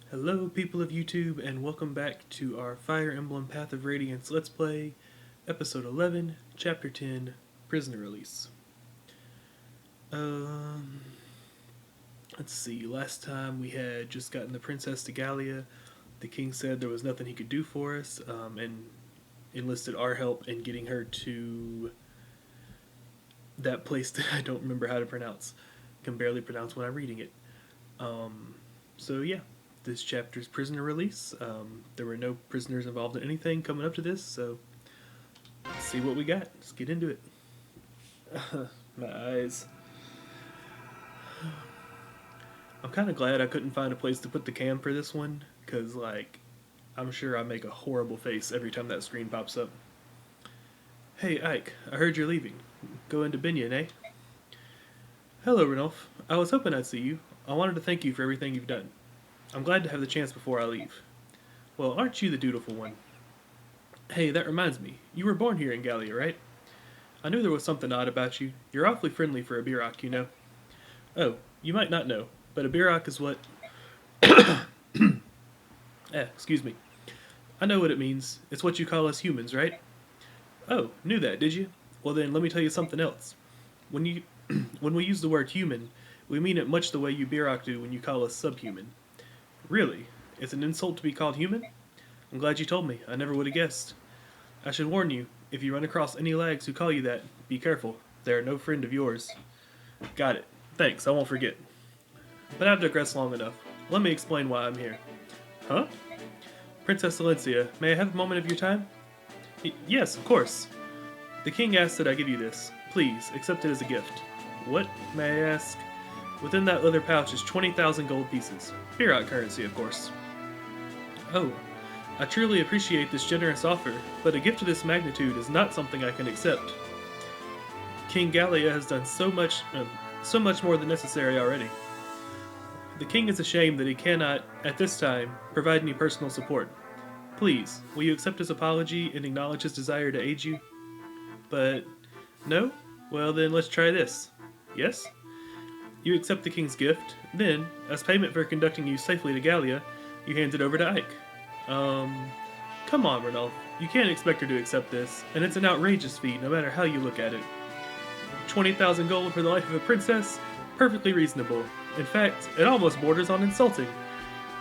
Hello people of YouTube and welcome back to our Fire Emblem Path of Radiance Let's Play, Episode 11, Chapter 10, Prisoner Release. Um, let's see, last time we had just gotten the princess to Gallia. The king said there was nothing he could do for us, and enlisted our help in getting her to that place that I don't remember how to pronounce. Can barely pronounce when I'm reading it. So yeah. This chapter's prisoner release. There were no prisoners involved in anything coming up to this, so let's see what we got. Let's get into it. My eyes. I'm kind of glad I couldn't find a place to put the cam for this one, because, I'm sure I make a horrible face every time that screen pops up. Hey, Ike, I heard you're leaving. Going to Binion, eh? Hello, Ranulph. I was hoping I'd see you. I wanted to thank you for everything you've done. I'm glad to have the chance before I leave. Well, aren't you the dutiful one? Hey, that reminds me. You were born here in Gallia, right? I knew there was something odd about you. You're awfully friendly for a Birok, you know. Oh, you might not know, but a Birok is what... excuse me. I know what it means. It's what you call us humans, right? Oh, knew that, did you? Well then, let me tell you something else. When when we use the word human, we mean it much the way you Birok do when you call us subhuman. Really? It's an insult to be called human? I'm glad you told me. I never would have guessed. I should warn you, if you run across any lags who call you that, be careful. They are no friend of yours. Got it. Thanks, I won't forget. But I've digressed long enough. Let me explain why I'm here. Huh? Princess Valencia, may I have a moment of your time? Yes, of course. The king asked that I give you this. Please, accept it as a gift. What, may I ask? Within that leather pouch is 20,000 gold pieces. Birok currency, of course. Oh, I truly appreciate this generous offer, but a gift of this magnitude is not something I can accept. King Gallia has done so much more than necessary already. The king is ashamed that he cannot, at this time, provide any personal support. Please, will you accept his apology and acknowledge his desire to aid you? But, no? Well then, let's try this. Yes? You accept the king's gift, then, as payment for conducting you safely to Gallia, you hand it over to Ike. Come on, Ranulph. You can't expect her to accept this, and it's an outrageous fee no matter how you look at it. 20,000 gold for the life of a princess? Perfectly reasonable. In fact, it almost borders on insulting.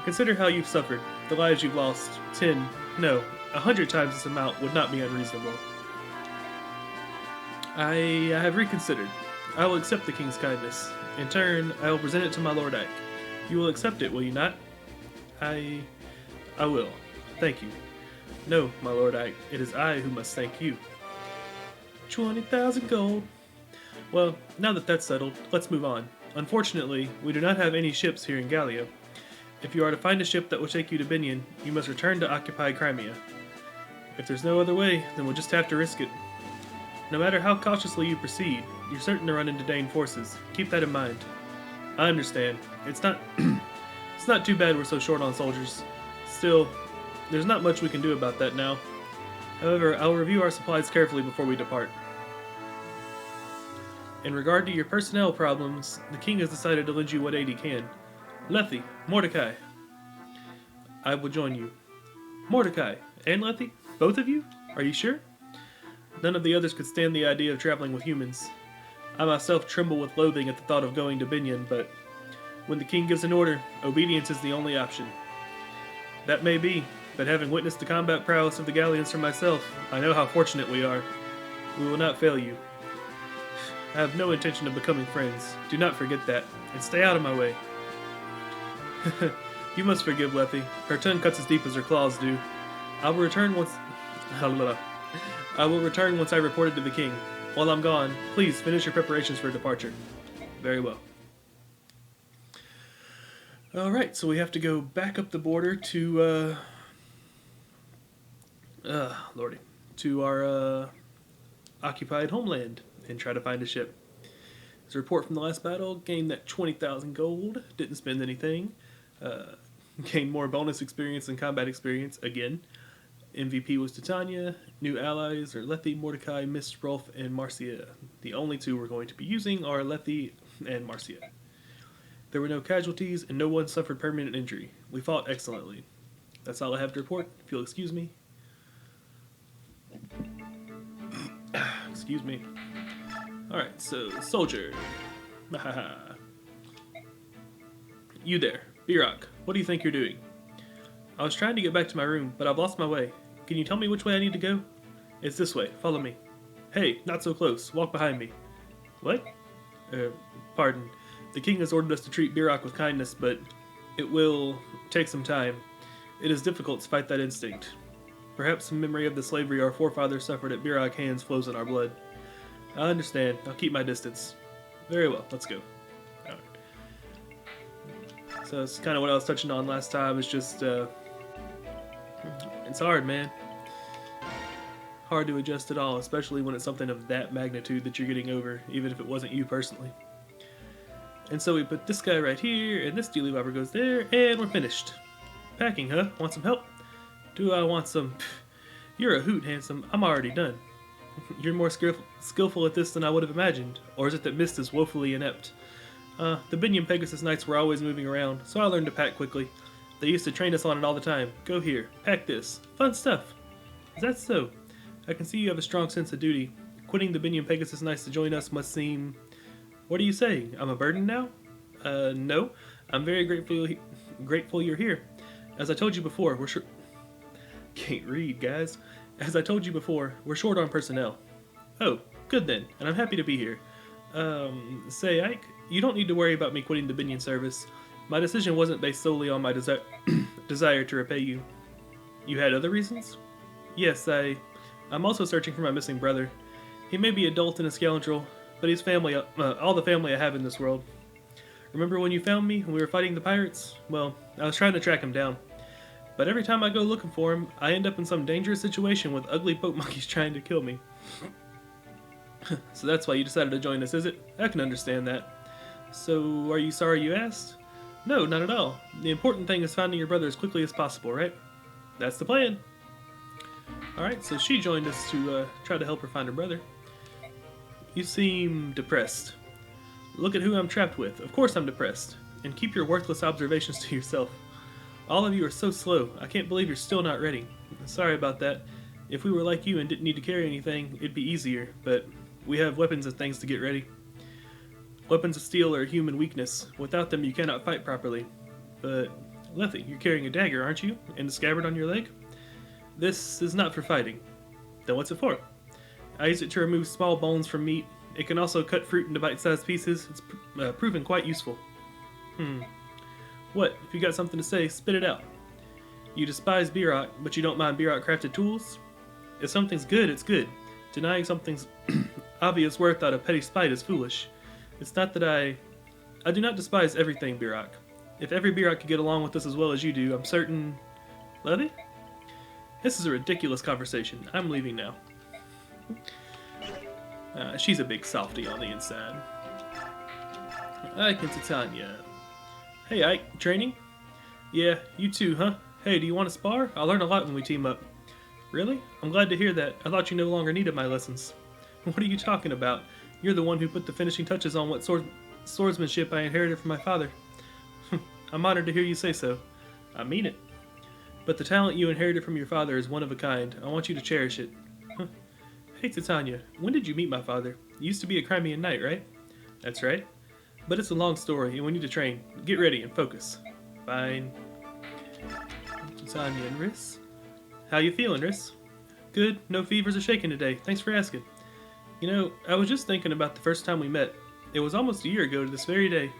Consider how you've suffered, the lives you've lost. 10, no, 100 times this amount would not be unreasonable. I have reconsidered. I will accept the king's kindness. In turn, I will present it to my Lord Ike. You will accept it, will you not? I will. Thank you. No, my Lord Ike, it is I who must thank you. 20,000 gold. Well, now that that's settled, let's move on. Unfortunately, we do not have any ships here in Gallia. If you are to find a ship that will take you to Binion, you must return to occupied Crimea. If there's no other way, then we'll just have to risk it. No matter how cautiously you proceed, you're certain to run into Dane forces. Keep that in mind. I understand. It's not it's not too bad we're so short on soldiers. Still, there's not much we can do about that now. However, I'll review our supplies carefully before we depart. In regard to your personnel problems, the king has decided to lend you what aid he can. Lethe, Mordecai. I will join you. Mordecai and Lethe? Both of you? Are you sure? None of the others could stand the idea of traveling with humans. I myself tremble with loathing at the thought of going to Binion, but when the king gives an order, obedience is the only option. That may be, but having witnessed the combat prowess of the Gallians for myself, I know how fortunate we are. We will not fail you. I have no intention of becoming friends. Do not forget that, and stay out of my way. You must forgive Lethe. Her tongue cuts as deep as her claws do. I will return once I report it to the king. While I'm gone, please finish your preparations for departure. Very well. Alright, so we have to go back up the border to, lordy, to our, occupied homeland and try to find a ship. As a report from the last battle, gained that 20,000 gold, didn't spend anything, gained more bonus experience and combat experience, again. MVP was Titania. New allies are Lethe, Mordecai, Miss Rolf, and Marcia. The only two we're going to be using are Lethe and Marcia. There were no casualties, and no one suffered permanent injury. We fought excellently. That's all I have to report, if you'll excuse me. Excuse me. Alright, so, soldier. You there, B-Rock, what do you think you're doing? I was trying to get back to my room, but I've lost my way. Can you tell me which way I need to go? It's this way, follow me. Hey, not so close, walk behind me. What? Pardon. The king has ordered us to treat B-Rock with kindness, but it will take some time. It is difficult to fight that instinct. Perhaps some memory of the slavery our forefathers suffered at B-Rock hands flows in our blood. I understand. I'll keep my distance. Very well, let's go. Alright. So it's kind of what I was touching on last time. It's just, it's hard, man. Hard to adjust at all, especially when it's something of that magnitude that you're getting over, even if it wasn't you personally. And so we put this guy right here, and this dealy bobber goes there, and we're finished. Packing, huh? Want some help? Do I want some? You're a hoot, handsome. I'm already done. You're more skillful at this than I would have imagined. Or is it that Mist is woefully inept? The Binion Pegasus Knights were always moving around, so I learned to pack quickly. They used to train us on it all the time. Go here. Pack this. Fun stuff. Is that so? I can see you have a strong sense of duty. Quitting the Binion Pegasus Knights to join us must seem... What are you saying? I'm a burden now? No. I'm very grateful you're here. As I told you before, we're short... Can't read, guys. As I told you before, we're short on personnel. Oh, good then, and I'm happy to be here. Say, Ike, you don't need to worry about me quitting the Binion service. My decision wasn't based solely on my desire to repay you. You had other reasons? Yes, I'm also searching for my missing brother. He may be a dolt and a scoundrel, but he's family, all the family I have in this world. Remember when you found me when we were fighting the pirates? Well, I was trying to track him down. But every time I go looking for him, I end up in some dangerous situation with ugly poke monkeys trying to kill me. So that's why you decided to join us, is it? I can understand that. So, are you sorry you asked? No, not at all. The important thing is finding your brother as quickly as possible, right? That's the plan. Alright, so she joined us to try to help her find her brother. You seem depressed. Look at who I'm trapped with. Of course I'm depressed. And keep your worthless observations to yourself. All of you are so slow. I can't believe you're still not ready. Sorry about that. If we were like you and didn't need to carry anything, it'd be easier, but we have weapons and things to get ready. Weapons of steel are a human weakness. Without them, you cannot fight properly. But, Lethe, you're carrying a dagger, aren't you? And a scabbard on your leg? This is not for fighting. Then what's it for? I use it to remove small bones from meat. It can also cut fruit into bite-sized pieces. It's proven quite useful. What? If you got something to say, spit it out. You despise B-Rock, but you don't mind B-Rock crafted tools? If something's good, it's good. Denying something's obvious worth out of petty spite is foolish. It's not that I do not despise everything, B-Rock. If every B-Rock could get along with this as well as you do, I'm certain... Lethe? This is a ridiculous conversation. I'm leaving now. She's a big softy on the inside. Ike and Titania. Hey Ike, training? Yeah, you too, huh? Hey, do you want to spar? I'll learn a lot when we team up. Really? I'm glad to hear that. I thought you no longer needed my lessons. What are you talking about? You're the one who put the finishing touches on what swordsmanship I inherited from my father. I'm honored to hear you say so. I mean it. But the talent you inherited from your father is one of a kind. I want you to cherish it. Hey Titania, when did you meet my father? You used to be a Crimean knight, right? That's right. But it's a long story, and we need to train. Get ready and focus. Fine. Titania and Riss. How you feeling, Riss? Good. No fevers or shaking today. Thanks for asking. You know, I was just thinking about the first time we met. It was almost a year ago to this very day.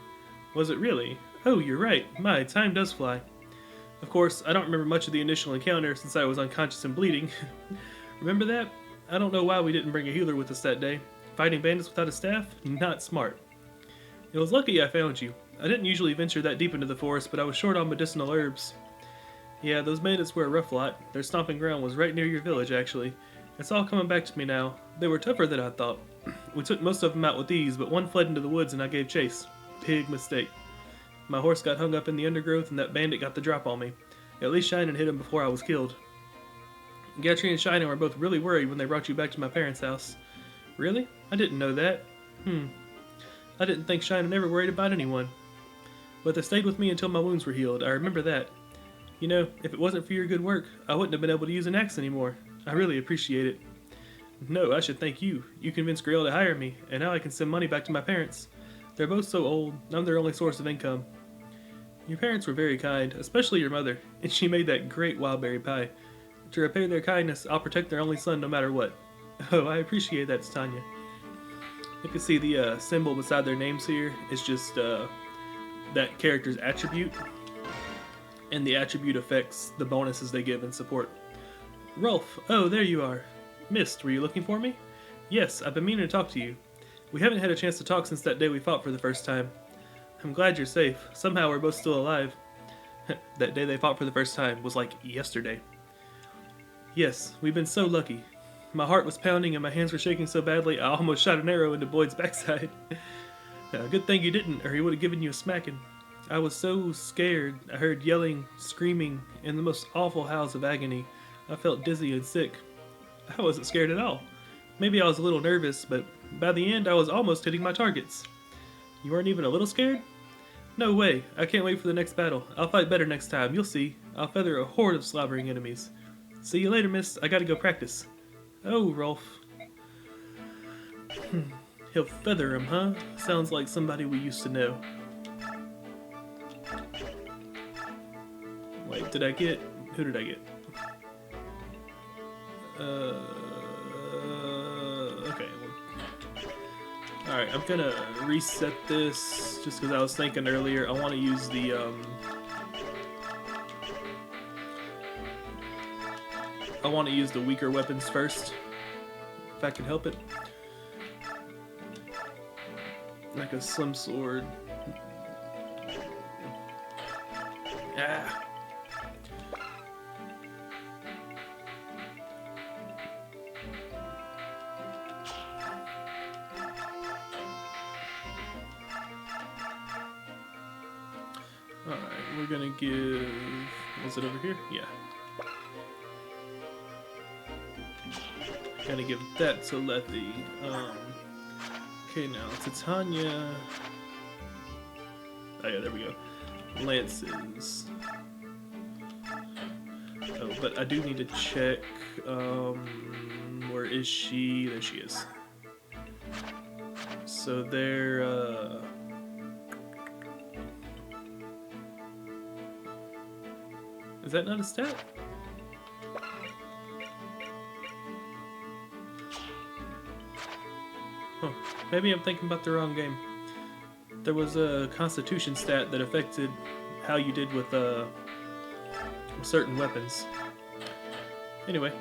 Was it really? Oh, you're right. My, time does fly. Of course, I don't remember much of the initial encounter since I was unconscious and bleeding. Remember that? I don't know why we didn't bring a healer with us that day. Fighting bandits without a staff? Not smart. It was lucky I found you. I didn't usually venture that deep into the forest, but I was short on medicinal herbs. Yeah, those bandits were a rough lot. Their stomping ground was right near your village, actually. It's all coming back to me now. They were tougher than I thought. We took most of them out with ease, but one fled into the woods and I gave chase. Big mistake. My horse got hung up in the undergrowth and that bandit got the drop on me. At least Shine hit him before I was killed. Gatry and Shine were both really worried when they brought you back to my parents' house. Really? I didn't know that. I didn't think Shine ever worried about anyone. but they stayed with me until my wounds were healed. I remember that. You know, if it wasn't for your good work, I wouldn't have been able to use an axe anymore. I really appreciate it. No, I should thank you. You convinced Grail to hire me, and now I can send money back to my parents. They're both so old, I'm their only source of income. Your parents were very kind, especially your mother, and she made that great wildberry pie. To repay their kindness, I'll protect their only son no matter what. Oh, I appreciate that, Tanya. You can see the symbol beside their names here is just that character's attribute, and the attribute affects the bonuses they give in support. Rolf, oh, there you are. Mist, were you looking for me? Yes, I've been meaning to talk to you. We haven't had a chance to talk since that day we fought for the first time. I'm glad you're safe. Somehow we're both still alive. That day they fought for the first time was like yesterday. Yes, we've been so lucky. My heart was pounding and my hands were shaking so badly I almost shot an arrow into Boyd's backside. Good thing you didn't, or he would have given you a smacking. I was so scared. I heard yelling, screaming, and the most awful howls of agony. I felt dizzy and sick. I wasn't scared at all. Maybe I was a little nervous, but by the end I was almost hitting my targets. You weren't even a little scared? No way. I can't wait for the next battle. I'll fight better next time. You'll see. I'll feather a horde of slobbering enemies. See you later, miss. I gotta go practice. Oh, Rolf. He'll feather him, huh? Sounds like somebody we used to know. Wait, did I get... Who did I get? Okay. Alright, I'm gonna reset this just because I was thinking earlier I want to use the, I want to use the weaker weapons first, if I can help it. Like a slim sword. Ah. Alright, we're gonna give... Was it over here? Yeah. Gotta give that to Lethe. Okay, now Titania. Oh yeah, there we go. Lances. Oh, but I do need to check. Where is she? There she is. So they're. Is that not a stat? Huh. Maybe I'm thinking about the wrong game. There was a constitution stat that affected how you did with certain weapons. Anyway,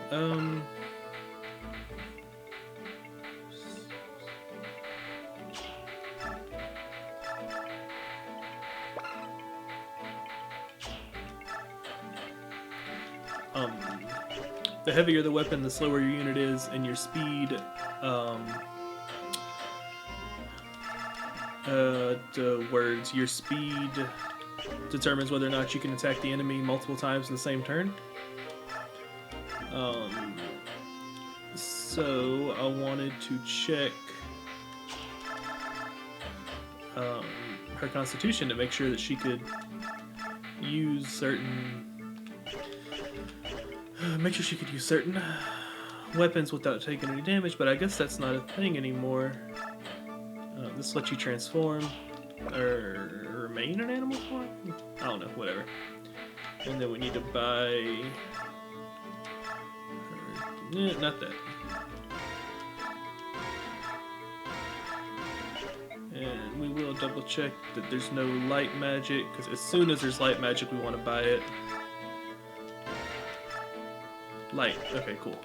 the heavier the weapon, the slower your unit is, and your speed, your speed determines whether or not you can attack the enemy multiple times in the same turn. So I wanted to check her constitution to make sure that she could use certain weapons without taking any damage, but I guess that's not a thing anymore. This lets you transform or remain in animal form? I don't know, whatever. And then we need to buy... not that. And we will double check that there's no light magic, because as soon as there's light magic we want to buy it. Light, okay, cool.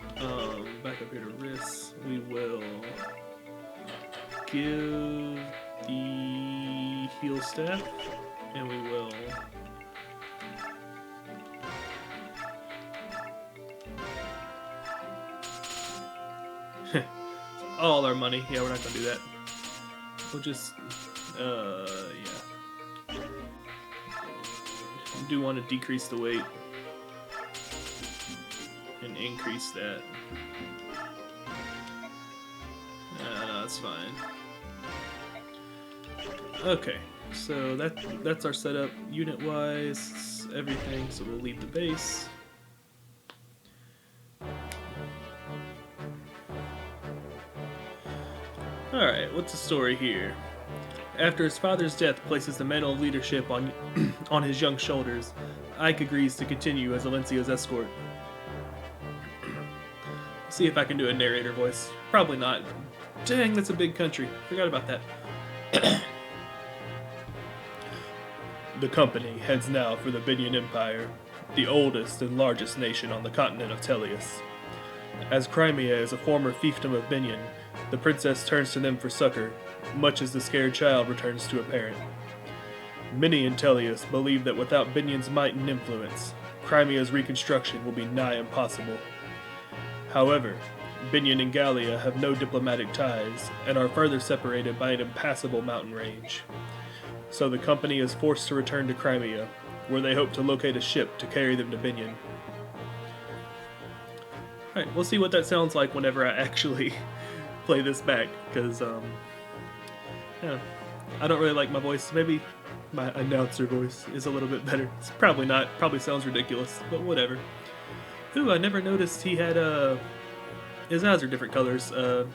Back up here to wrists. We will give the heal staff, and we will all our money. Yeah, we're not gonna do that. We'll just yeah. I do want to decrease the weight and increase that. No, that's fine. Okay, So that's our setup unit-wise, everything. So we'll leave the base. Alright, what's the story here? After his father's death places the mantle of leadership on on his young shoulders, Ike agrees to continue as Alencia's escort. See if I can do a narrator voice. Probably not. Dang, that's a big country. Forgot about that. The company heads now for the Binion Empire, the oldest and largest nation on the continent of Tellius. As Crimea is a former fiefdom of Binion, the princess turns to them for succor, much as the scared child returns to a parent. Many in Tellius believe that without Binion's might and influence, Crimea's reconstruction will be nigh impossible. However, Binion and Gallia have no diplomatic ties and are further separated by an impassable mountain range. So the company is forced to return to Crimea, where they hope to locate a ship to carry them to Binion. Alright, we'll see what that sounds like whenever I actually play this back, because, yeah, I don't really like my voice. Maybe my announcer voice is a little bit better. It's probably not. Probably sounds ridiculous, but whatever. Ooh, I never noticed he had, his eyes are different colors.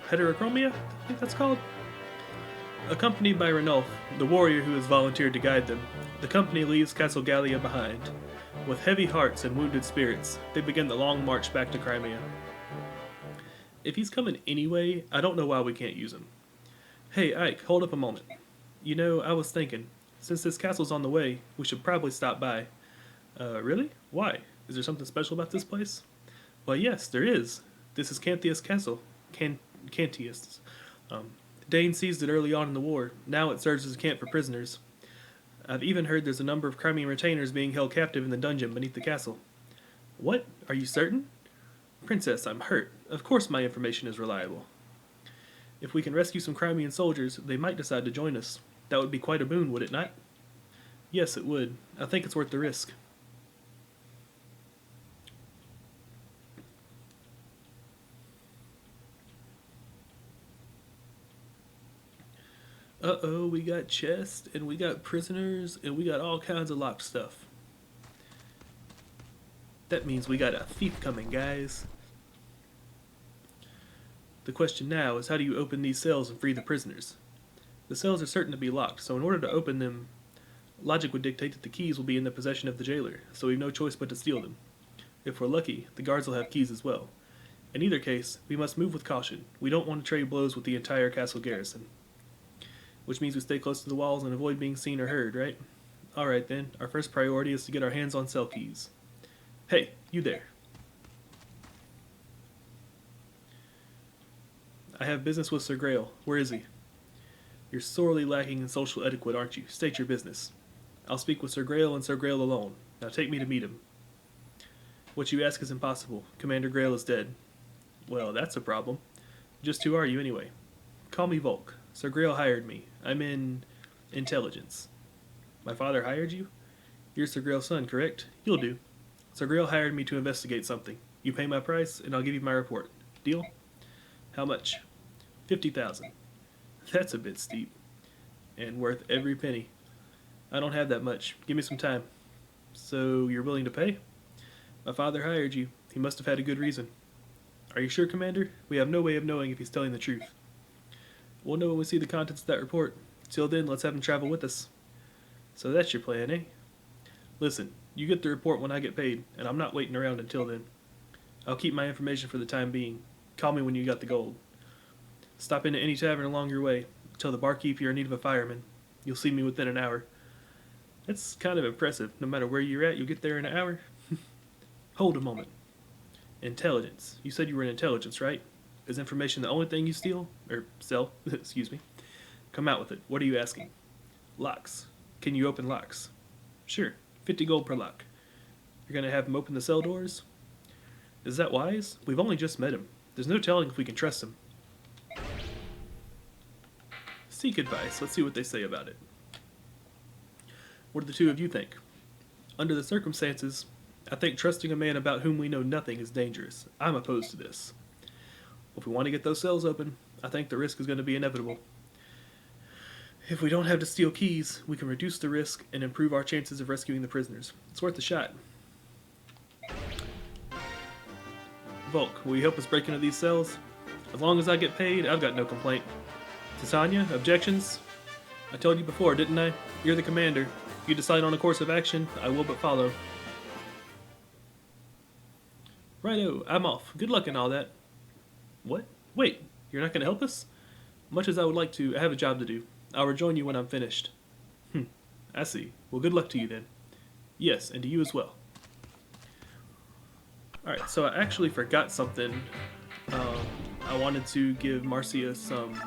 Heterochromia? I think that's called. Accompanied by Ranulf, the warrior who has volunteered to guide them, the company leaves Castle Gallia behind. With heavy hearts and wounded spirits, they begin the long march back to Crimea. If he's coming anyway, I don't know why we can't use him. Hey, Ike, hold up a moment. You know, I was thinking, since this castle's on the way, we should probably stop by. Really? Why? Is there something special about this place? Well, yes, there is. This is Canthius Castle. Cantius. Dane seized it early on in the war. Now it serves as a camp for prisoners. I've even heard there's a number of Crimean retainers being held captive in the dungeon beneath the castle. What? Are you certain? Princess, I'm hurt. Of course my information is reliable. If we can rescue some Crimean soldiers, they might decide to join us. That would be quite a boon, would it not? Yes, it would. I think it's worth the risk. Uh-oh, we got chests, and we got prisoners, and we got all kinds of locked stuff. That means we got a thief coming, guys. The question now is, how do you open these cells and free the prisoners? The cells are certain to be locked, so in order to open them, logic would dictate that the keys will be in the possession of the jailer, so we've no choice but to steal them. If we're lucky, the guards will have keys as well. In either case, we must move with caution. We don't want to trade blows with the entire castle garrison. Which means we stay close to the walls and avoid being seen or heard, right? Alright then, our first priority is to get our hands on cell keys. Hey, you there. I have business with Sir Grail. Where is he? You're sorely lacking in social etiquette, aren't you? State your business. I'll speak with Sir Grail and Sir Grail alone. Now take me to meet him. What you ask is impossible. Commander Grail is dead. Well, that's a problem. Just who are you anyway? Call me Volk. Sir Grail hired me. I'm in intelligence. My father hired you? You're Sir Grail's son, correct? You'll do. Sir Grail hired me to investigate something. You pay my price, and I'll give you my report. Deal? How much? 50,000. That's a bit steep. And worth every penny. I don't have that much. Give me some time. So, you're willing to pay? My father hired you. He must have had a good reason. Are you sure, Commander? We have no way of knowing if he's telling the truth. We'll know when we see the contents of that report. Till then, let's have him travel with us. So that's your plan, eh? Listen, you get the report when I get paid, and I'm not waiting around until then. I'll keep my information for the time being. Call me when you got the gold. Stop into any tavern along your way. Tell the barkeep you're in need of a fireman. You'll see me within an hour. That's kind of impressive. No matter where you're at, you'll get there in an hour. Hold a moment. Intelligence. You said you were in intelligence, right? Is information the only thing you steal? Or sell? Excuse me. Come out with it. What are you asking? Locks. Can you open locks? Sure. 50 gold per lock. You're going to have him open the cell doors? Is that wise? We've only just met him. There's no telling if we can trust him. Seek advice. Let's see what they say about it. What do the two of you think? Under the circumstances, I think trusting a man about whom we know nothing is dangerous. I'm opposed to this. If we want to get those cells open, I think the risk is going to be inevitable. If we don't have to steal keys, we can reduce the risk and improve our chances of rescuing the prisoners. It's worth a shot. Volk, will you help us break into these cells? As long as I get paid, I've got no complaint. Titania, objections? I told you before, didn't I? You're the commander. If you decide on a course of action, I will but follow. Righto, I'm off. Good luck and all that. What? Wait, you're not going to help us? Much as I would like to, I have a job to do. I'll rejoin you when I'm finished. I see. Well, good luck to you then. Yes, and to you as well. Alright, so I actually forgot something. I wanted to give Marcia some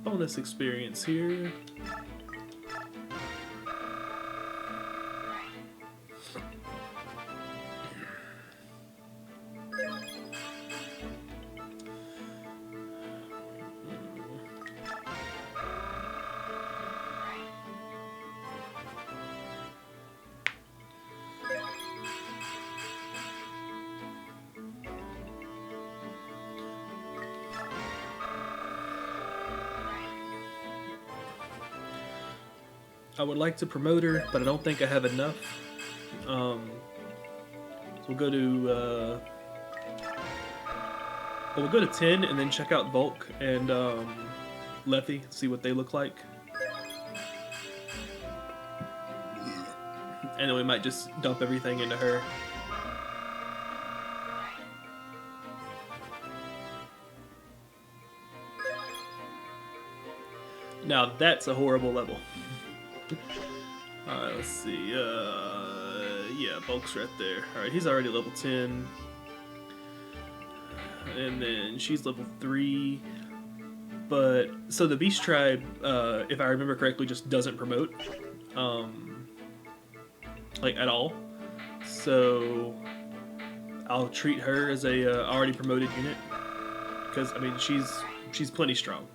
bonus experience here. I would like to promote her, but I don't think I have enough. So we'll go to we'll go to 10 and then check out Volk and Lethe, see what they look like. And then we might just dump everything into her. Now that's a horrible level. Alright, let's see. Yeah, Volk's right there. Alright, he's already level 10. And then she's level 3. But, so the Beast Tribe, if I remember correctly, just doesn't promote. Like, at all. So, I'll treat her as a already promoted unit. Because, I mean, she's plenty strong.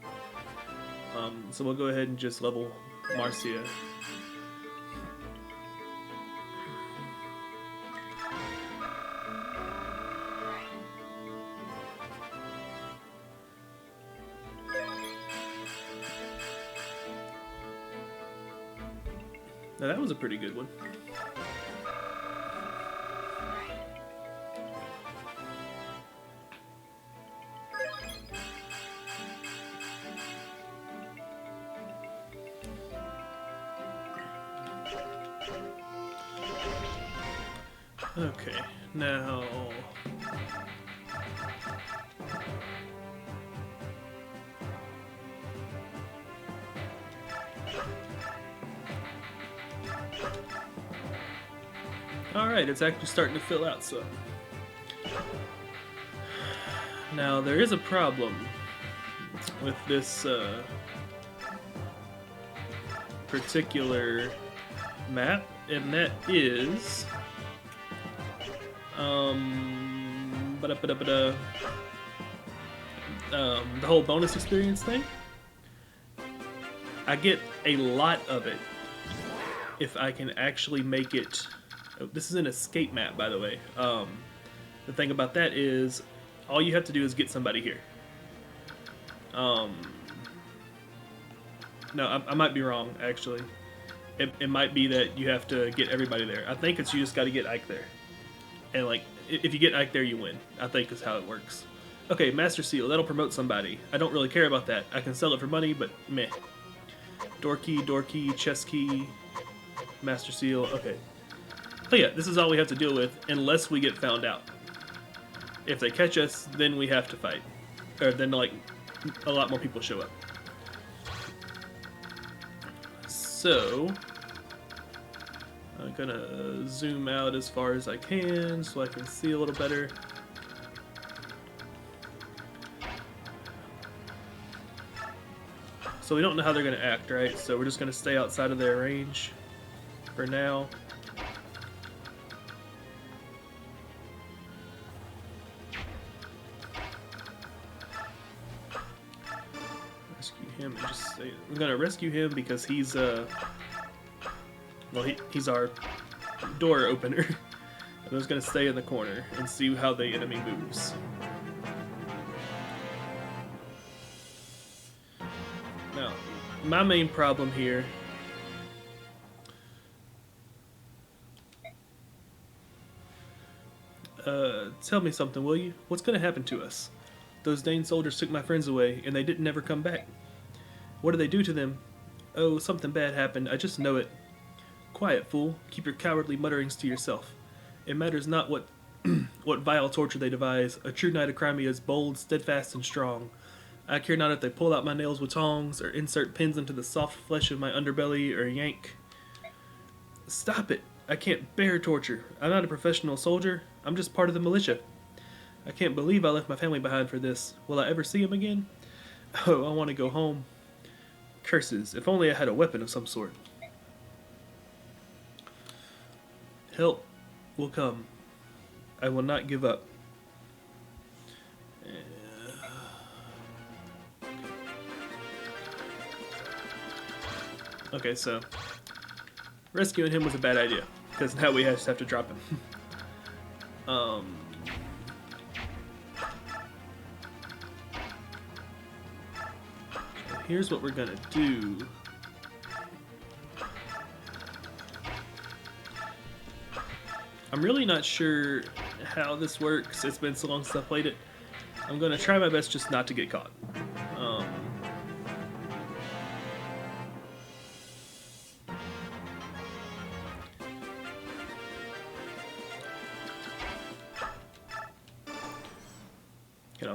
So we'll go ahead and just level Marcia. Now that was a pretty good one. Okay, now... Alright, it's actually starting to fill out some. Now, there is a problem with this particular map, and that is... the whole bonus experience thing. I get a lot of it if I can actually make it. This is an escape map, by the way. The thing about that is, all you have to do is get somebody here. No, I might be wrong, actually. It might be that you have to get everybody there. I think it's you just got to get Ike there. And, like, if you get Ike there, you win. I think is how it works. Okay, Master Seal. That'll promote somebody. I don't really care about that. I can sell it for money, but meh. Door key, chest key, Master Seal. Okay. So yeah, this is all we have to deal with unless we get found out. If they catch us, then we have to fight. Or then, like, a lot more people show up. So... I'm gonna zoom out as far as I can so I can see a little better. So we don't know how they're gonna act, right? So we're just gonna stay outside of their range for now. Rescue him and just stay. I'm gonna rescue him because he's well, he's our door opener. I'm just gonna stay in the corner and see how the enemy moves. Now, my main problem here. Tell me something, will you? What's gonna happen to us? Those Dane soldiers took my friends away, and they didn't ever come back. What did they do to them? Oh, something bad happened. I just know it. Quiet, fool. Keep your cowardly mutterings to yourself. It matters not what what vile torture they devise. A true knight of Crimea is bold, steadfast, and strong. I care not if they pull out my nails with tongs, or insert pins into the soft flesh of my underbelly, or yank. Stop it! I can't bear torture. I'm not a professional soldier. I'm just part of the militia. I can't believe I left my family behind for this. Will I ever see him again? Oh, I want to go home. Curses. If only I had a weapon of some sort. Help will come. I will not give up. Okay, so rescuing him was a bad idea because now we just have to drop him. Here's what we're gonna do. I'm really not sure how this works. It's been so long since I played it. I'm gonna try my best just not to get caught.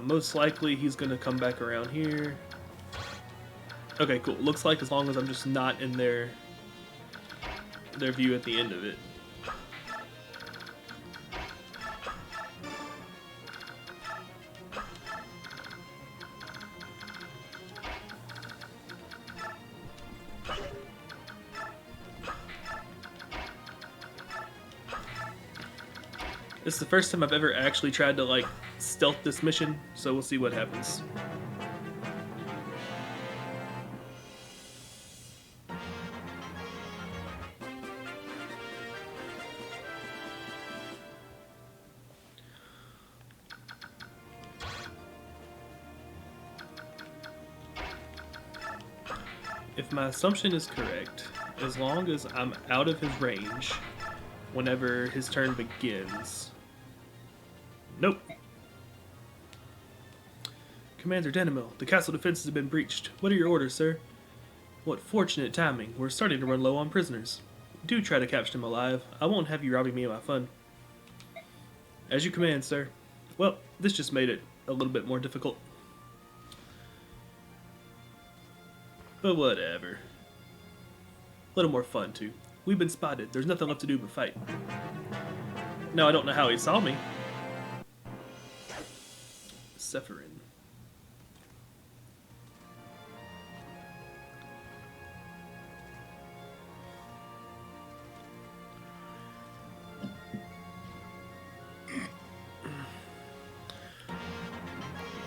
Most likely he's gonna come back around here. Okay, cool. Looks like as long as I'm just not in their view at the end of it. This is the first time I've ever actually tried to, like, stealth this mission, so we'll see what happens. If my assumption is correct, as long as I'm out of his range whenever his turn begins. Nope. Commander Denimil, the castle defenses have been breached. What are your orders, sir? What fortunate timing. We're starting to run low on prisoners. Do try to capture them alive. I won't have you robbing me of my fun. As you command, sir. Well, this just made it a little bit more difficult. But whatever. A little more fun, too. We've been spotted. There's nothing left to do but fight. Now, I don't know how he saw me. Kheran.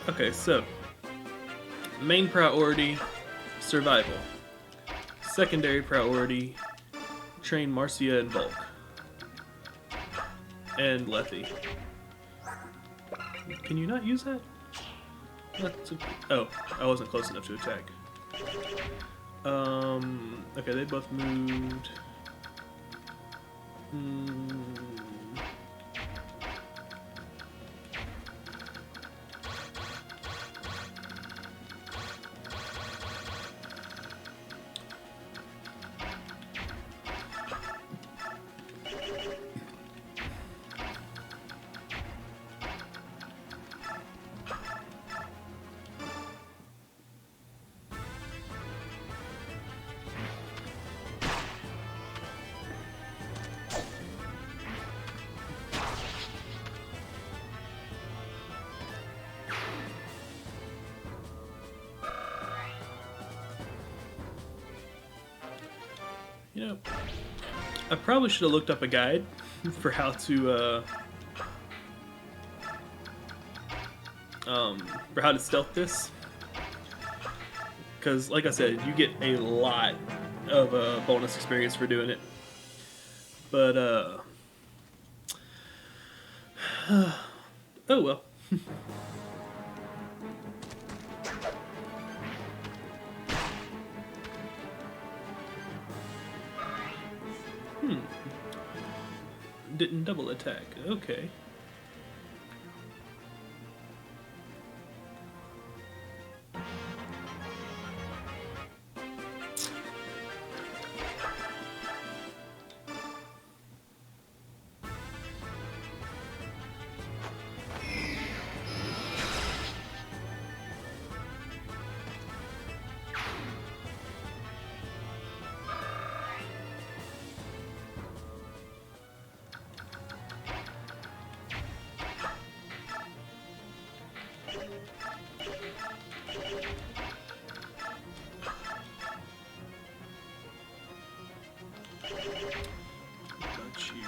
Okay, so main priority, survival. Secondary priority, train Marcia and Bulk. And Lethe. Can you not use that? Oh, I wasn't close enough to attack. Okay, they both moved. You know, I probably should have looked up a guide for how to stealth this, because like I said, you get a lot of bonus experience for doing it. But oh well. didn't double attack. Okay. Got you.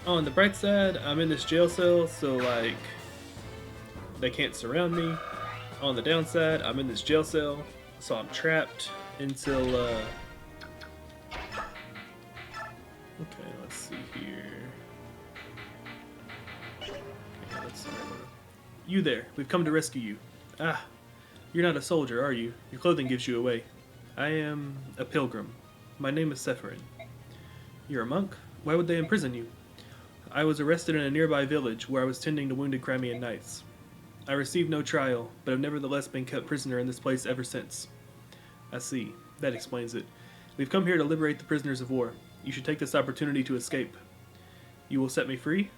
On the bright side, I'm in this jail cell, so like they can't surround me. On the downside, I'm in this jail cell, so I'm trapped until okay, let's see here. Okay, let's you there. We've come to rescue you. Ah, you're not a soldier, are you? Your clothing gives you away. I am a pilgrim. My name is Kheran. You're a monk? Why would they imprison you? I was arrested in a nearby village where I was tending to wounded Crimean knights. I received no trial, but have nevertheless been kept prisoner in this place ever since. I see. That explains it. We've come here to liberate the prisoners of war. You should take this opportunity to escape. You will set me free?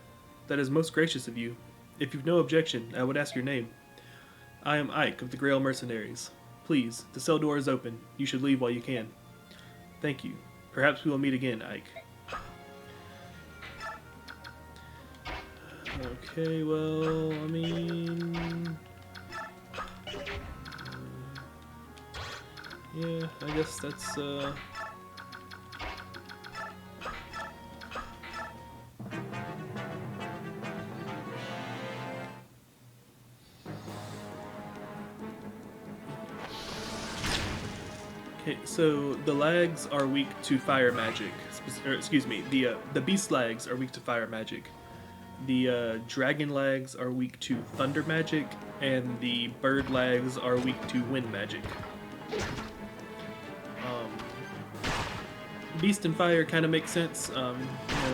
That is most gracious of you. If you've no objection, I would ask your name. I am Ike of the Grail Mercenaries. Please, the cell door is open. You should leave while you can. Thank you. Perhaps we will meet again, Ike. Okay, well, I mean... yeah, I guess that's, okay, so the lags are weak to fire magic. Excuse me, the beast lags are weak to fire magic. The dragon lags are weak to thunder magic, and the bird lags are weak to wind magic. Beast and fire kind of makes sense.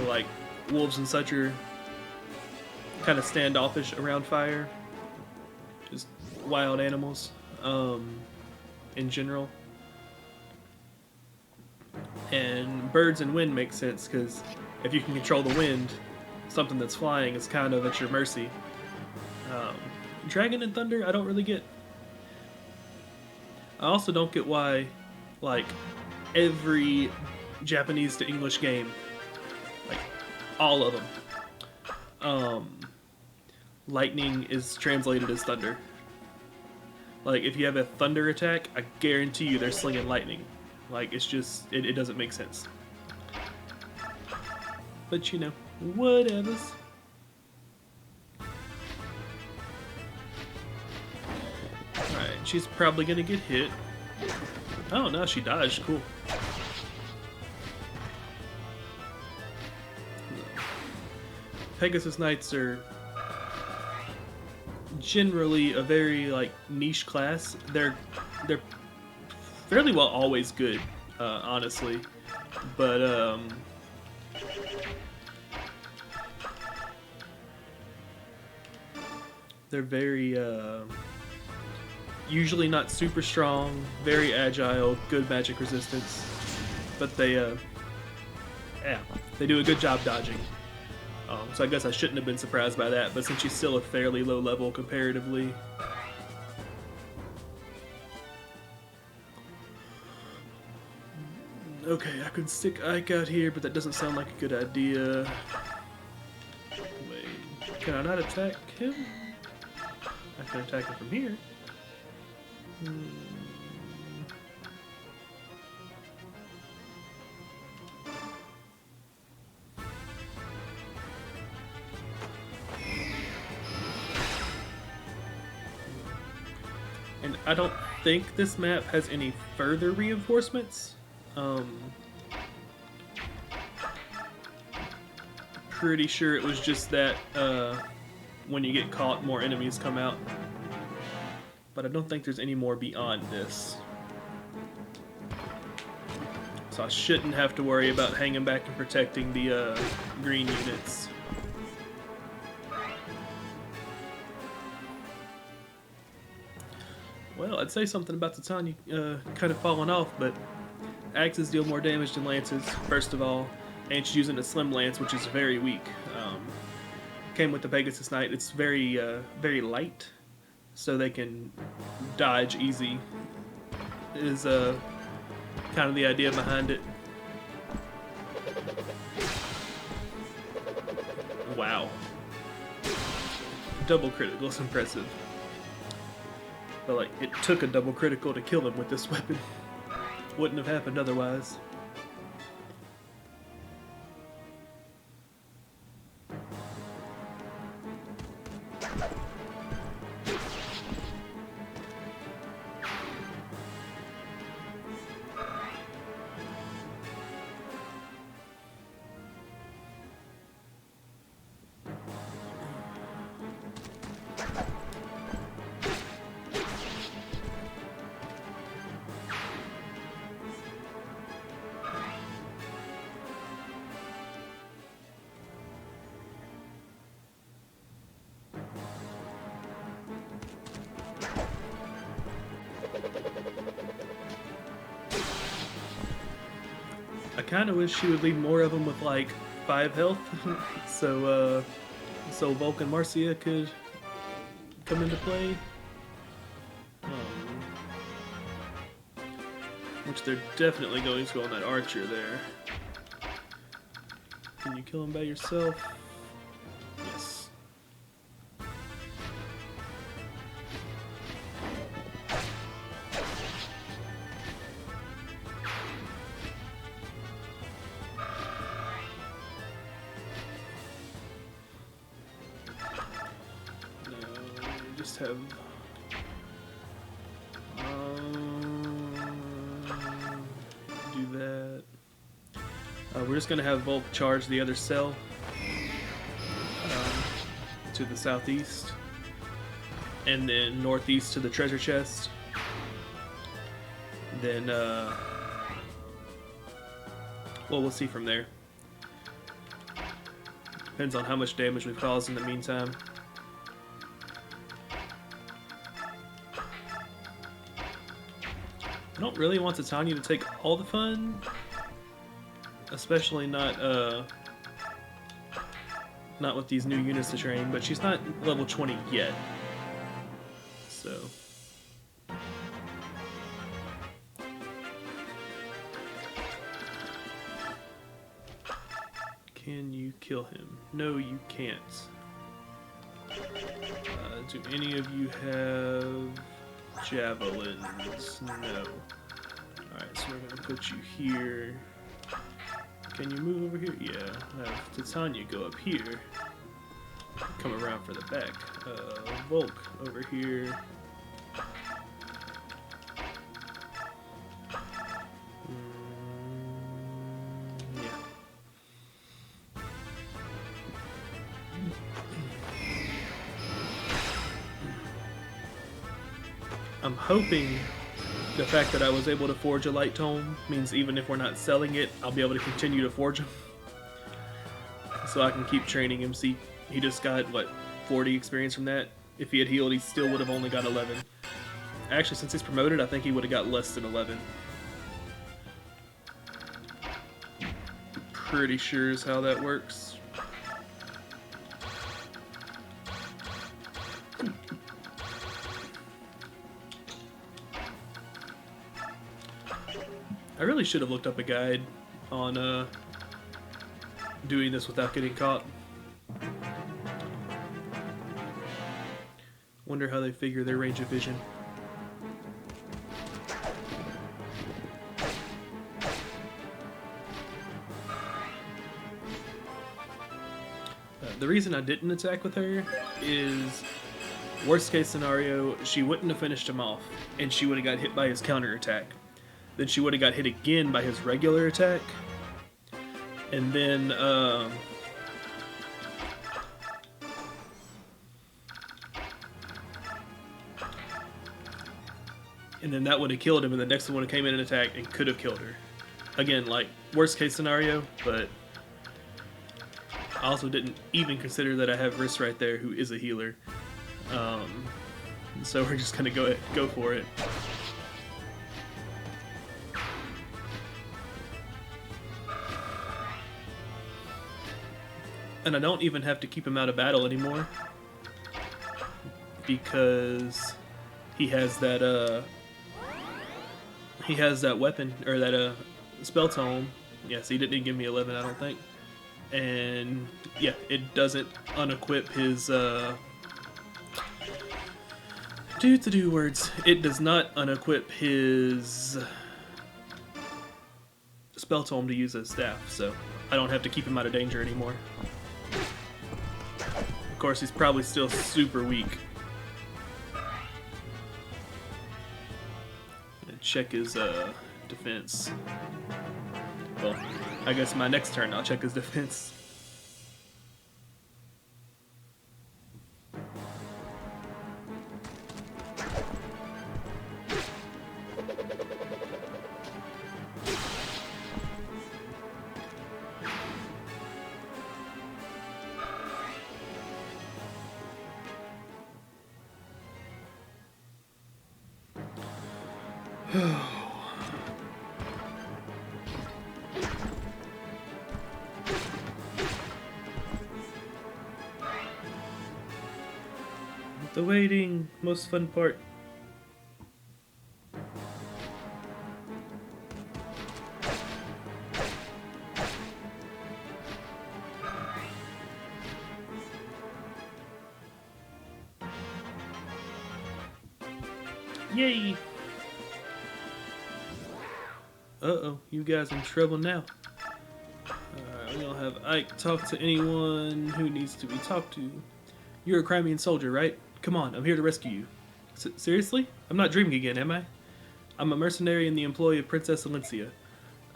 Like wolves and such are kind of standoffish around fire. Just wild animals in general. And birds and wind make sense because if you can control the wind, something that's flying is kind of at your mercy. Dragon and thunder, I don't really get. I also don't get why, like, every Japanese to English game, like, all of them, lightning is translated as thunder. Like, if you have a thunder attack, I guarantee you they're slinging lightning. Like, it's just, it doesn't make sense. But, you know, whatevers. Alright, she's probably gonna get hit. Oh, no, she dodged. Cool. Pegasus Knights are generally a very, like, niche class. They're fairly well always good, honestly. But, they're very, usually not super strong, very agile, good magic resistance, but they do a good job dodging. So I guess I shouldn't have been surprised by that, but since she's still a fairly low level comparatively. Okay, I could stick Ike out here, but that doesn't sound like a good idea. Wait, can I not attack him? I can attack him from here. And I don't think this map has any further reinforcements. Pretty sure it was just that when you get caught, more enemies come out. But I don't think there's any more beyond this. So I shouldn't have to worry about hanging back and protecting the green units. Well, I'd say something about Titania kind of falling off, but axes deal more damage than lances, first of all, and she's using a slim lance, which is very weak. Came with the Pegasus Knight. It's very, very light, so they can dodge easy, is kind of the idea behind it. Wow. Double critical is impressive. But like, it took a double critical to kill him with this weapon. Wouldn't have happened otherwise. I kind of wish she would leave more of them with like 5 health, so Volk and Marcia could come into play. Which they're definitely going to go on that archer there. Can you kill him by yourself? Yes. Just have do that. We're just gonna have Volk charge the other cell to the southeast, and then northeast to the treasure chest. Then well, we'll see from there. Depends on how much damage we've caused in the meantime. I don't really want Titania to take all the fun, especially not with these new units to train, but she's not level 20 yet, so. Can you kill him? No, you can't. Do any of you have javelins? No. Alright, so we're gonna put you here. Can you move over here? Yeah. Have Titania go up here. Come around for the back. Volk over here. Yeah. I'm hoping the fact that I was able to forge a light tome means even if we're not selling it, I'll be able to continue to forge them. So I can keep training him. See, he just got, what, 40 experience from that? If he had healed, he still would have only got 11. Actually, since he's promoted, I think he would have got less than 11. Pretty sure is how that works. I really should have looked up a guide on doing this without getting caught. Wonder how they figure their range of vision. The reason I didn't attack with her is Worst case scenario, she wouldn't have finished him off, and she would have got hit by his counterattack. Then she would have got hit again by his regular attack, and then that would have killed him, and the next one would have came in and attacked and could have killed her. Again, like, worst case scenario, but I also didn't even consider that I have Riss right there, who is a healer. So we're just gonna go for it. And I don't even have to keep him out of battle anymore, because he has that weapon, or that spell tome. Yes, he didn't give me 11, I don't think. And yeah, it doesn't unequip his words. It does not unequip his spell tome to use as staff, so I don't have to keep him out of danger anymore. Of course, he's probably still super weak. Check his defense. Well, I guess my next turn I'll check his defense. The waiting, most fun part. Yay! Uh-oh, you guys in trouble now. Alright, we're gonna have Ike talk to anyone who needs to be talked to. You're a Crimean soldier, right? Come on, I'm here to rescue you. Seriously? I'm not dreaming again, am I? I'm a mercenary in the employ of Princess Alencia.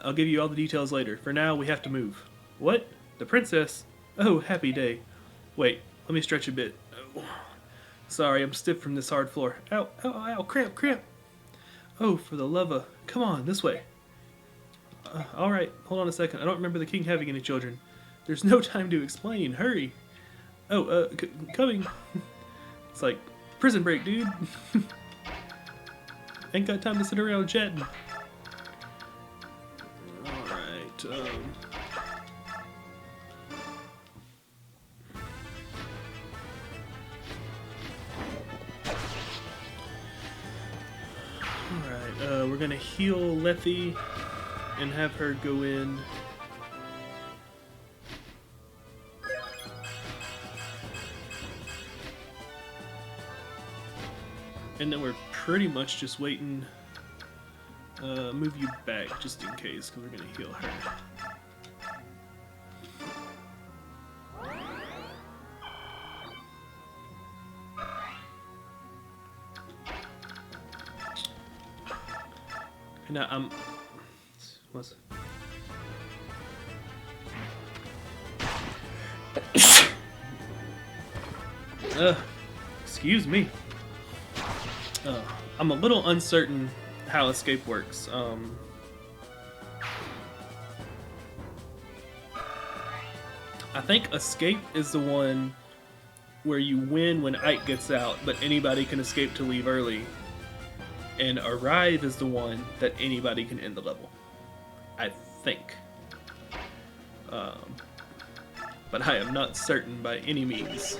I'll give you all the details later. For now, we have to move. What? The princess? Oh, happy day. Wait, let me stretch a bit. Oh. Sorry, I'm stiff from this hard floor. Ow, ow, ow, cramp, cramp. Oh, for the love of... Come on, this way. Alright, hold on a second. I don't remember the king having any children. There's no time to explain. Hurry. Oh, coming. It's like, prison break, dude. Ain't got time to sit around chatting. Alright, Alright, we're gonna heal Lethe and have her go in. And then we're pretty much just waiting. Move you back just in case, because we're gonna heal her. Now I'm. What's? Excuse me. I'm a little uncertain how escape works. I think escape is the one where you win when Ike gets out, but anybody can escape to leave early. And arrive is the one that anybody can end the level. I think. But I am not certain by any means.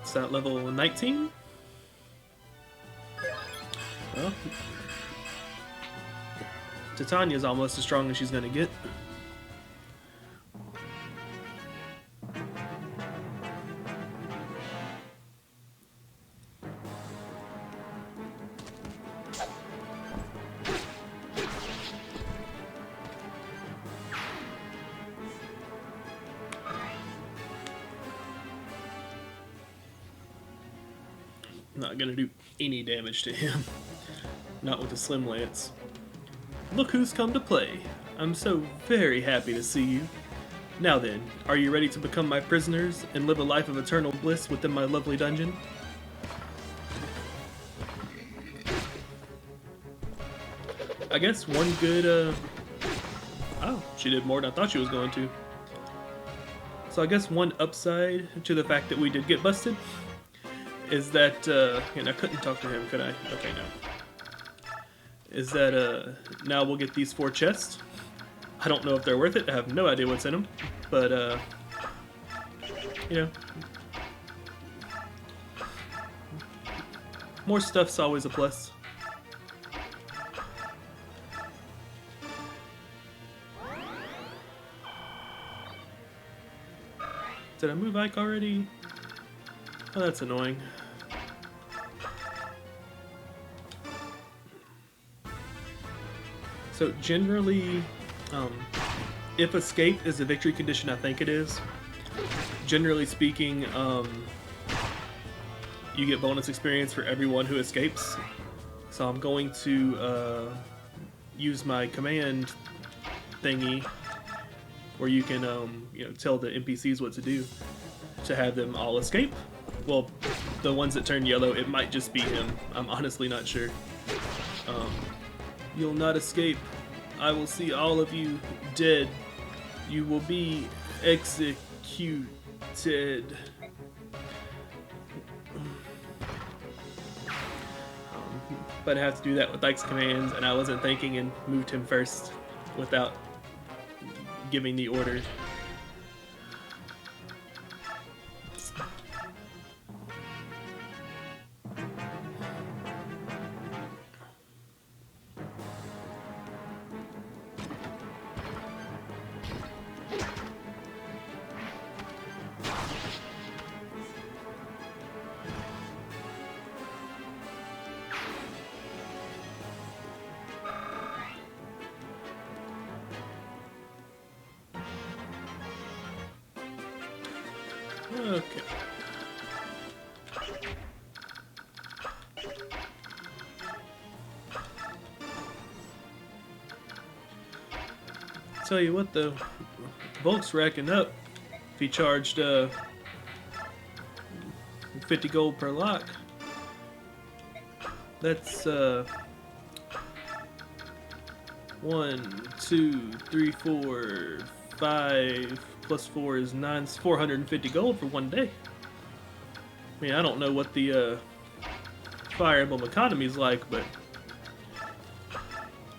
It's at level 19. Well, Titania's almost as strong as she's gonna get. Not gonna do any damage to him. Not with the Slim Lance. Look who's come to play. I'm so very happy to see you. Now then, are you ready to become my prisoners and live a life of eternal bliss within my lovely dungeon? I guess one good, oh, she did more than I thought she was going to. So I guess one upside to the fact that we did get busted is that, and I couldn't talk to him, could I? Okay, no. Is that, now we'll get these 4 chests. I don't know if they're worth it, I have no idea what's in them, but, you know. More stuff's always a plus. Did I move Ike already? Oh, that's annoying. So generally, if escape is a victory condition, I think it is. Generally speaking, you get bonus experience for everyone who escapes. So I'm going to use my command thingy, where you can you know, tell the NPCs what to do to have them all escape. Well, the ones that turn yellow, it might just be him. I'm honestly not sure. You'll not escape. I will see all of you dead. You will be executed. But I have to do that with Ike's commands, and I wasn't thinking and moved him first without giving the order. Okay. Tell you what though, Volk's racking up. If he charged 50 gold per lock, that's 1, 2, 3, 4, 5 plus 4 is 9, 450 gold for one day. I mean, I don't know what the Fire Emblem economy is like, but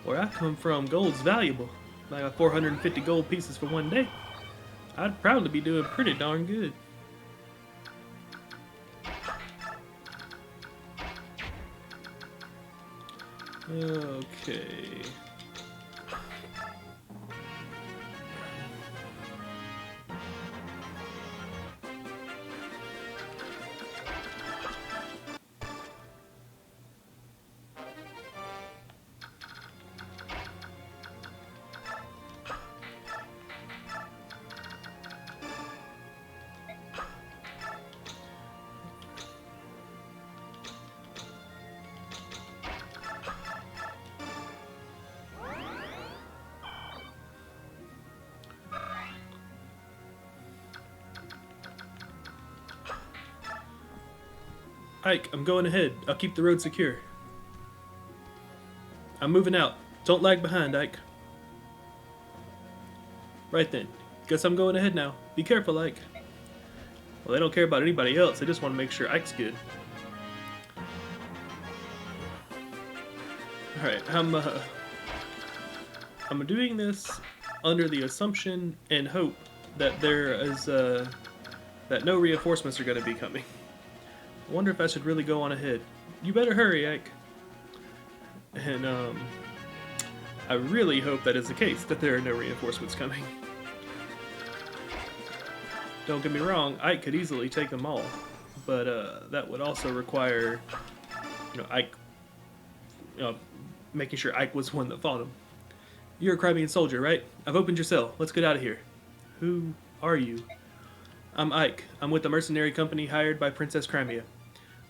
where I come from, gold's valuable. I got 450 gold pieces for one day. I'd probably be doing pretty darn good. Okay. Ike, I'm going ahead. I'll keep the road secure. I'm moving out. Don't lag behind, Ike. Right then. Guess I'm going ahead now. Be careful, Ike. Well, they don't care about anybody else. They just want to make sure Ike's good. Alright, I'm doing this under the assumption and hope that there is, that no reinforcements are going to be coming. I wonder if I should really go on ahead. You better hurry, Ike. And, I really hope that is the case, that there are no reinforcements coming. Don't get me wrong, Ike could easily take them all, but, that would also require, you know, Ike, making sure Ike was one that fought him. You're a Crimean soldier, right? I've opened your cell. Let's get out of here. Who are you? I'm Ike. I'm with the mercenary company hired by Princess Crimea.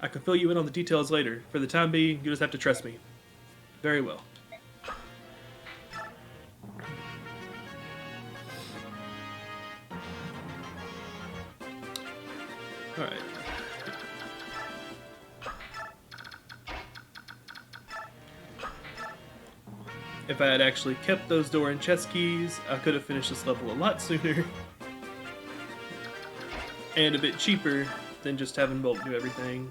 I can fill you in on the details later. For the time being, you just have to trust me. Very well. Alright. If I had actually kept those door and chest keys, I could have finished this level a lot sooner. And a bit cheaper than just having Bolt do everything.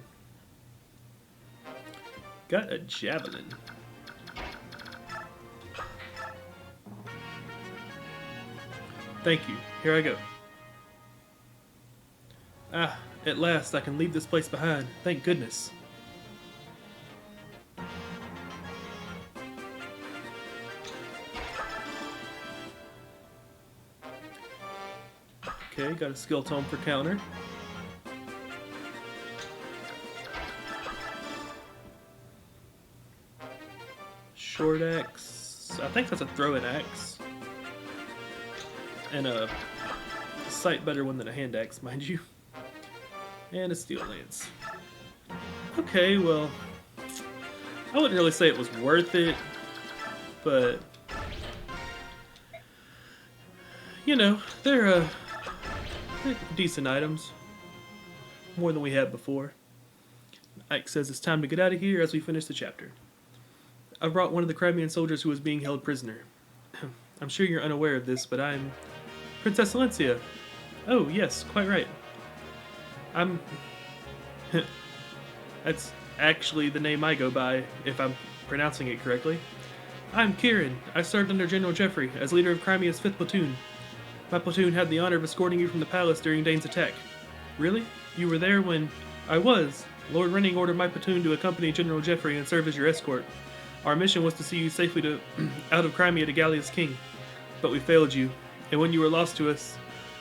Got a javelin. Thank you. Here I go. Ah, at last I can leave this place behind. Thank goodness. Okay, got a skill tome for counter. Short axe. I think that's a throwing axe. And a sight better one than a hand axe, mind you. And a steel lance. Okay, well, I wouldn't really say it was worth it, but you know, they're decent items. More than we had before. Ike says it's time to get out of here as we finish the chapter. I brought one of the Crimean soldiers who was being held prisoner. I'm sure you're unaware of this, but I'm Princess Valencia. Oh, yes, quite right. I'm... That's actually the name I go by, if I'm pronouncing it correctly. I'm Kheran. I served under General Jeffrey as leader of Crimea's 5th platoon. My platoon had the honor of escorting you from the palace during Dane's attack. Really? You were there when... I was. Lord Renning ordered my platoon to accompany General Jeffrey and serve as your escort. Our mission was to see you safely out of Crimea to Gallia's king. But we failed you, and when you were lost to us,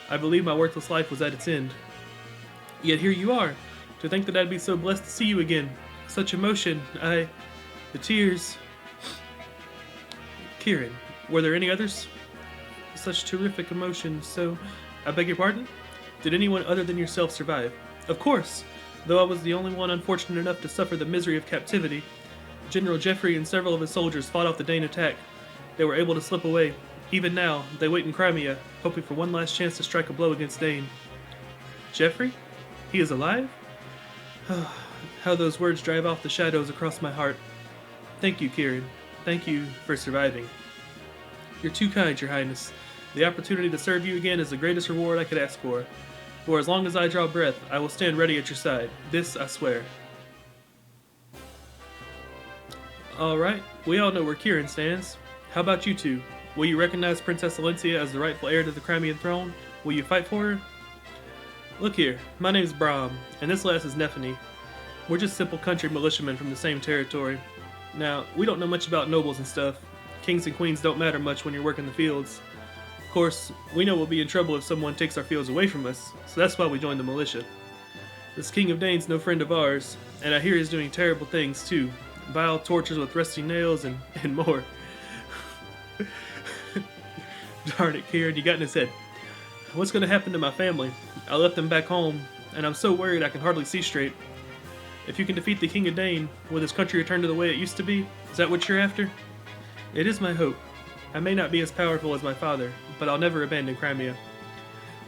I believe my worthless life was at its end. Yet here you are. To think that I'd be so blessed to see you again. Such emotion. The tears. Kheran, were there any others? Such terrific emotion, so... I beg your pardon? Did anyone other than yourself survive? Of course! Though I was the only one unfortunate enough to suffer the misery of captivity, General Jeffrey and several of his soldiers fought off the Dane attack. They were able to slip away. Even now, they wait in Crimea, hoping for one last chance to strike a blow against Dane. Jeffrey? He is alive? How those words drive off the shadows across my heart. Thank you, Kheran. Thank you for surviving. You're too kind, Your Highness. The opportunity to serve you again is the greatest reward I could ask for. For as long as I draw breath, I will stand ready at your side. This I swear. Alright, we all know where Kheran stands. How about you two? Will you recognize Princess Valencia as the rightful heir to the Crimean throne? Will you fight for her? Look here, my name's Brahm, and this lass is Nephany. We're just simple country militiamen from the same territory. Now, we don't know much about nobles and stuff. Kings and queens don't matter much when you're working the fields. Of course, we know we'll be in trouble if someone takes our fields away from us, so that's why we joined the militia. This King of Dane's no friend of ours, and I hear he's doing terrible things too. Vile tortures with rusty nails and more. Darn it, Kheran, you got in his head. What's going to happen to my family? I left them back home, and I'm so worried I can hardly see straight. If you can defeat the King of Dane, will this country return to the way it used to be? Is that what you're after? It is my hope. I may not be as powerful as my father, but I'll never abandon Crimea.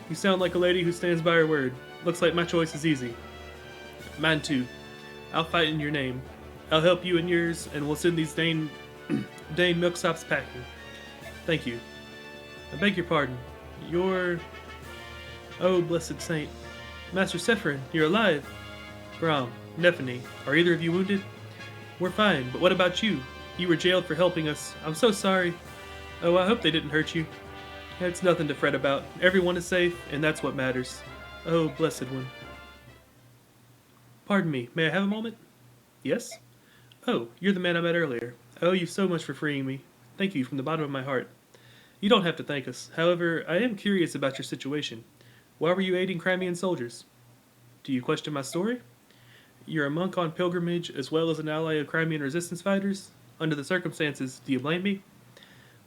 You sound like a lady who stands by her word. Looks like my choice is easy. Mine too. I'll fight in your name. I'll help you in yours, and we'll send these Dane milksops packing. Thank you. I beg your pardon. You're... Oh, blessed saint. Master Sephirin, you're alive. Brahm, Nephany, are either of you wounded? We're fine, but what about you? You were jailed for helping us. I'm so sorry. Oh, I hope they didn't hurt you. It's nothing to fret about. Everyone is safe, and that's what matters. Oh, blessed one. Pardon me, may I have a moment? Yes? Oh, you're the man I met earlier. I owe you so much for freeing me. Thank you from the bottom of my heart. You don't have to thank us. However, I am curious about your situation. Why were you aiding Crimean soldiers? Do you question my story? You're a monk on pilgrimage as well as an ally of Crimean resistance fighters? Under the circumstances, do you blame me?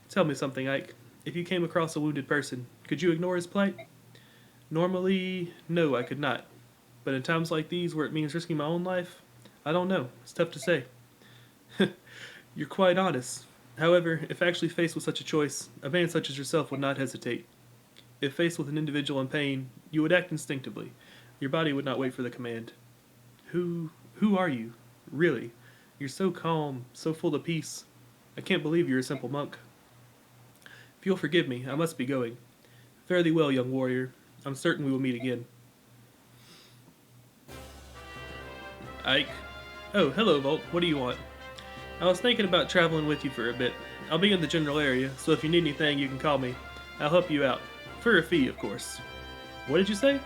Tell me something, Ike. If you came across a wounded person, could you ignore his plight? Normally, no, I could not. But in times like these where it means risking my own life, I don't know. It's tough to say. You're quite honest. However, if actually faced with such a choice, a man such as yourself would not hesitate. If faced with an individual in pain, you would act instinctively. Your body would not wait for the command. Who are you? Really? You're so calm, so full of peace. I can't believe you're a simple monk. If you'll forgive me, I must be going. Fare thee well, young warrior. I'm certain we will meet again. Ike. Oh, hello, Volt. What do you want? I was thinking about traveling with you for a bit. I'll be in the general area, so if you need anything, you can call me. I'll help you out. For a fee, of course. What did you say?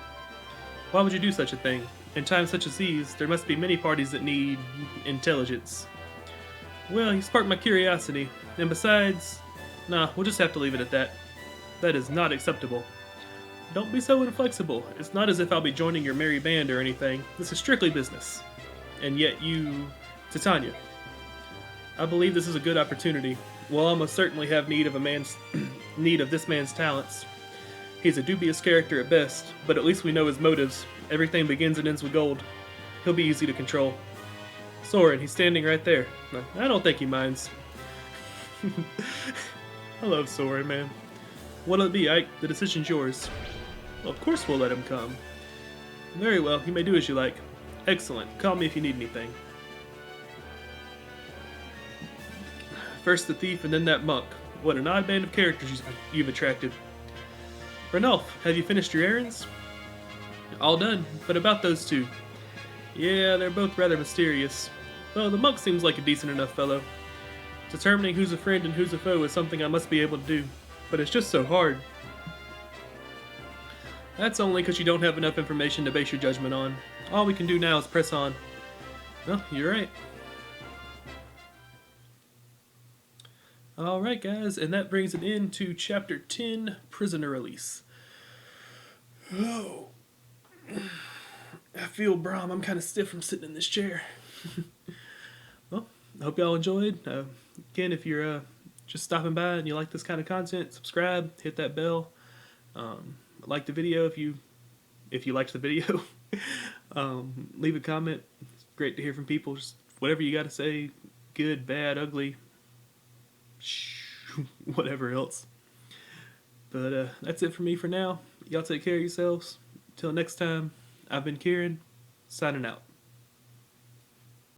Why would you do such a thing? In times such as these, there must be many parties that need intelligence. Well, you sparked my curiosity, and besides... Nah, we'll just have to leave it at that. That is not acceptable. Don't be so inflexible. It's not as if I'll be joining your merry band or anything. This is strictly business. And yet you... Titania. I believe this is a good opportunity. We'll almost certainly have need of this man's talents. He's a dubious character at best, but at least we know his motives. Everything begins and ends with gold. He'll be easy to control. Soren, he's standing right there. I don't think he minds. I love Soren, man. What'll it be, Ike? The decision's yours. Well, of course we'll let him come. Very well, you may do as you like. Excellent. Call me if you need anything. First the thief and then that monk. What an odd band of characters you've attracted. Ranulf, have you finished your errands? All done, but about those two. Yeah, they're both rather mysterious. Well, the monk seems like a decent enough fellow. Determining who's a friend and who's a foe is something I must be able to do, but it's just so hard. That's only because you don't have enough information to base your judgment on. All we can do now is press on. Well, you're right. Alright guys, and that brings it into Chapter 10, Prisoner Release. Oh. I feel Brahm, I'm kind of stiff from sitting in this chair. Well, I hope y'all enjoyed. Again, if you're just stopping by and you like this kind of content, subscribe, hit that bell. Like the video if you liked the video. Leave a comment. It's great to hear from people. Just whatever you got to say, good, bad, ugly, whatever else. But that's it for me for now. Y'all take care of yourselves. Till next time, I've been Kheran, signing out.